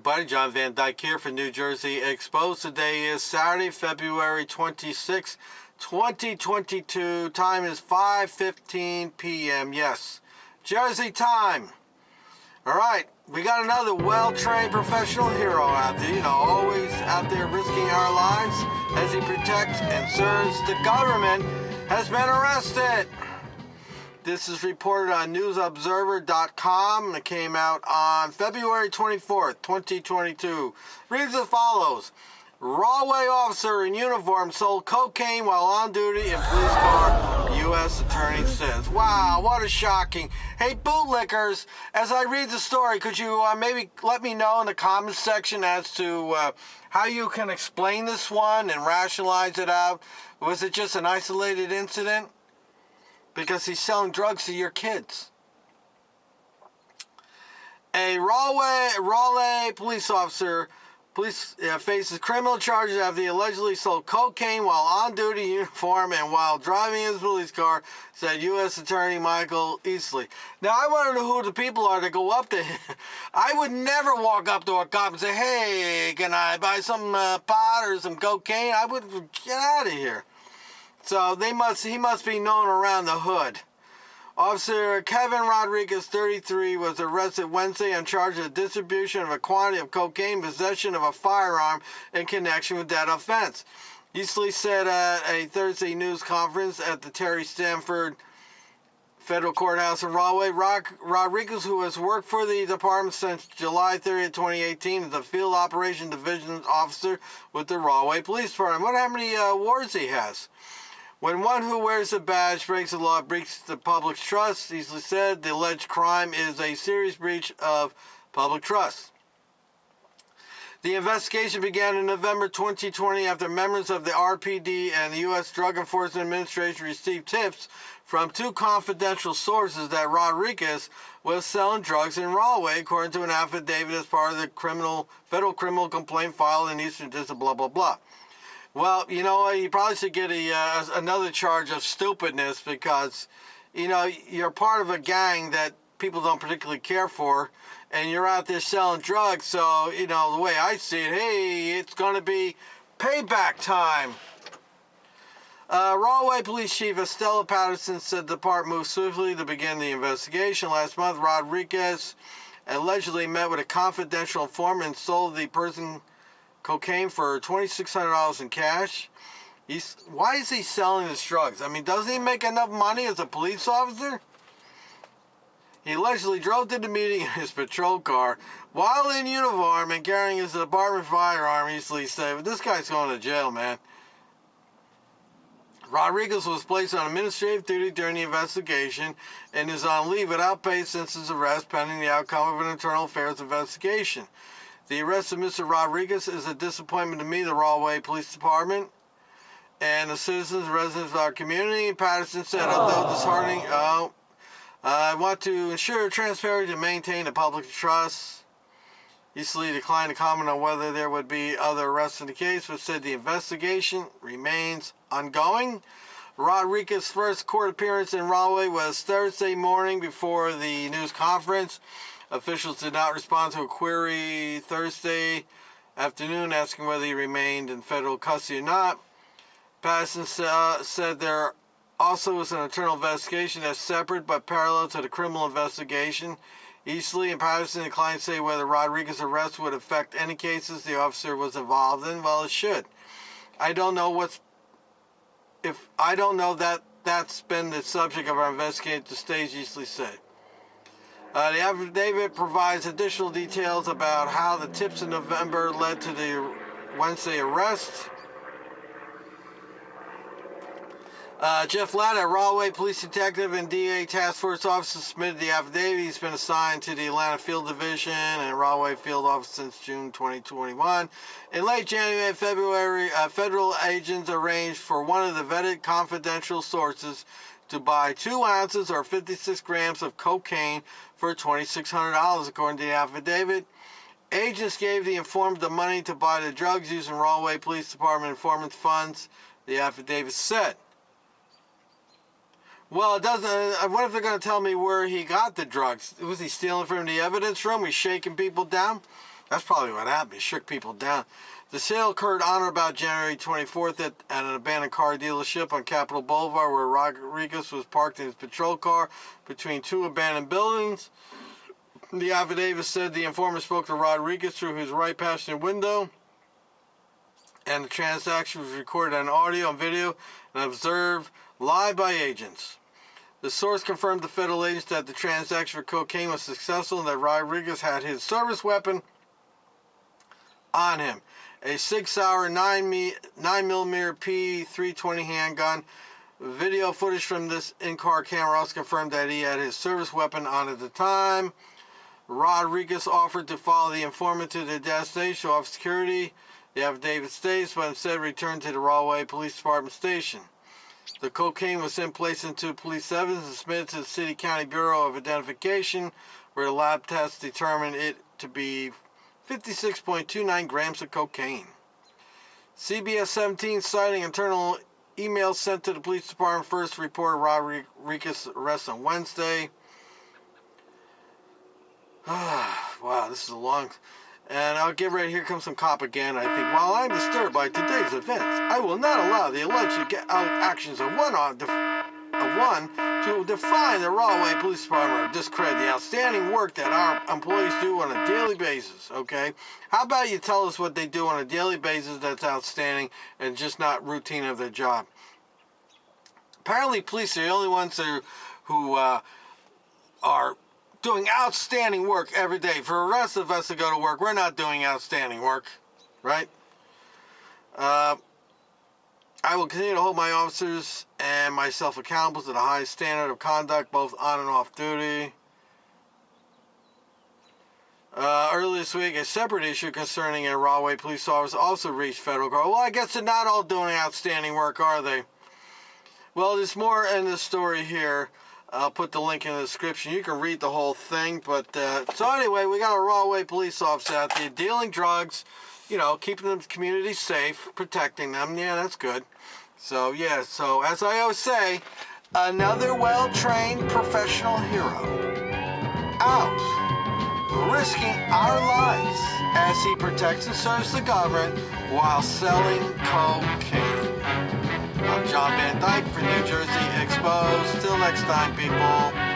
everybody. John Van Dyke here for New Jersey Exposed. Today is Saturday, February 26, 2022. Time is 5:15 p.m. Yes, Jersey time. All right, we got another well-trained professional hero out there. Always out there risking our lives as he protects and serves the government, has been arrested. This is reported on newsobserver.com. It came out on February 24th, 2022. Reads as follows. Raleigh officer in uniform sold cocaine while on duty in police car, U.S. attorney says. Wow, what a shocking. Hey, bootlickers, as I read the story, could you maybe let me know in the comments section as to how you can explain this one and rationalize it out? Was it just an isolated incident? Because he's selling drugs to your kids. A Raleigh police officer faces criminal charges after he allegedly sold cocaine while on duty in uniform and while driving his police car, said U.S. Attorney Michael Easley. Now, I want to know who the people are that go up to him. I would never walk up to a cop and say, hey, can I buy some pot or some cocaine? I would get out of here. So he must be known around the hood. Officer Kevin Rodriquez, 33, was arrested Wednesday on charge of distribution of a quantity of cocaine, possession of a firearm in connection with that offense. Easley said at a Thursday news conference at the Terry Stanford Federal Courthouse in Raleigh. Rodriquez, who has worked for the department since July 30th, 2018, is a field operation division officer with the Raleigh Police Department. Wonder how many awards he has. When one who wears the badge breaks the law, breaks the public's trust, Easley said the alleged crime is a serious breach of public trust. The investigation began in November 2020 after members of the RPD and the U.S. Drug Enforcement Administration received tips from two confidential sources that Rodriquez was selling drugs in Raleigh, according to an affidavit as part of the federal criminal complaint filed in Eastern District, blah, blah, blah. Well, you know what? You probably should get another charge of stupidness because, you're part of a gang that people don't particularly care for, and you're out there selling drugs. So, the way I see it, hey, it's going to be payback time. Raleigh Police Chief Estella Patterson said the department moved swiftly to begin the investigation. Last month, Rodriquez allegedly met with a confidential informant and sold the person cocaine for $2,600 in cash. Why is he selling his drugs? I mean, doesn't he make enough money as a police officer? He allegedly drove to the meeting in his patrol car while in uniform and carrying his department firearm, Easley said. But this guy's going to jail, man. Rodriquez was placed on administrative duty during the investigation and is on leave without pay since his arrest, pending the outcome of an internal affairs investigation. The arrest of Mr. Rodriquez is a disappointment to me, the Raleigh Police Department, and the citizens and residents of our community. Patterson said, although disheartening, I want to ensure transparency and maintain the public trust. Easley declined to comment on whether there would be other arrests in the case, but said the investigation remains ongoing. Rodriquez's first court appearance in Raleigh was Thursday morning before the news conference. Officials did not respond to a query Thursday afternoon asking whether he remained in federal custody or not. Patterson said there also was an internal investigation that's separate but parallel to the criminal investigation. Easley and Patterson declined to say whether Rodriquez's arrest would affect any cases the officer was involved in. Well, it should. I don't know that that's been the subject of our investigation at the stage, Easley said. The affidavit provides additional details about how the tips in November led to the Wednesday arrest. Jeff Ladd, a Raleigh police detective and DA task force officer, submitted the affidavit. He's been assigned to the Atlanta Field Division and Raleigh Field Office since June 2021. In late January and February, federal agents arranged for one of the vetted confidential sources to buy 2 ounces or 56 grams of cocaine for $2,600, according to the affidavit. Agents gave the informant the money to buy the drugs using Raleigh Police Department informant funds, the affidavit said. Well, it doesn't. What if they're going to tell me where he got the drugs? Was he stealing from the evidence room? He's shaking people down? That's probably what happened. He shook people down. The sale occurred on or about January 24th at an abandoned car dealership on Capitol Boulevard, where Rodriquez was parked in his patrol car between two abandoned buildings. The affidavit said the informant spoke to Rodriquez through his right passenger window, and the transaction was recorded on audio and video and observed live by agents. The source confirmed to federal agents that the transaction for cocaine was successful and that Rodriquez had his service weapon on him, a 6-hour 9mm P320 handgun. Video footage from this in-car camera also confirmed that he had his service weapon on at the time. Rodriquez offered to follow the informant to the destination off security, the affidavit states, but instead returned to the Raleigh Police Department station. The cocaine was then placed into police evidence and submitted to the City County Bureau of Identification, where the lab tests determined it to be 56.29 grams of cocaine. CBS 17 citing internal emails sent to the police department first reported Rodriquez's arrest on Wednesday. Wow, this is a long... And I'll get ready. Here comes some propaganda. I think, while I'm disturbed by today's events, I will not allow the alleged get-out actions of one to define the Raleigh Police Department or discredit the outstanding work that our employees do on a daily basis, okay? How about you tell us what they do on a daily basis that's outstanding and just not routine of their job? Apparently, police are the only ones who are doing outstanding work every day. For the rest of us to go to work, we're not doing outstanding work, right? I will continue to hold my officers and myself accountable to the highest standard of conduct, both on and off duty. Earlier this week, a separate issue concerning a Raleigh police officer also reached federal court. Well, I guess they're not all doing outstanding work, are they? Well, there's more in the story here. I'll put the link in the description. You can read the whole thing. But so anyway, we got a Raleigh police officer out there dealing drugs, you know, keeping the community safe, protecting them. Yeah, that's good. So, yeah, so as I always say, another well-trained professional hero out, risking our lives as he protects and serves the government while selling cocaine. I'm John Van Dyke for New Jersey Exposed. Till next time, people.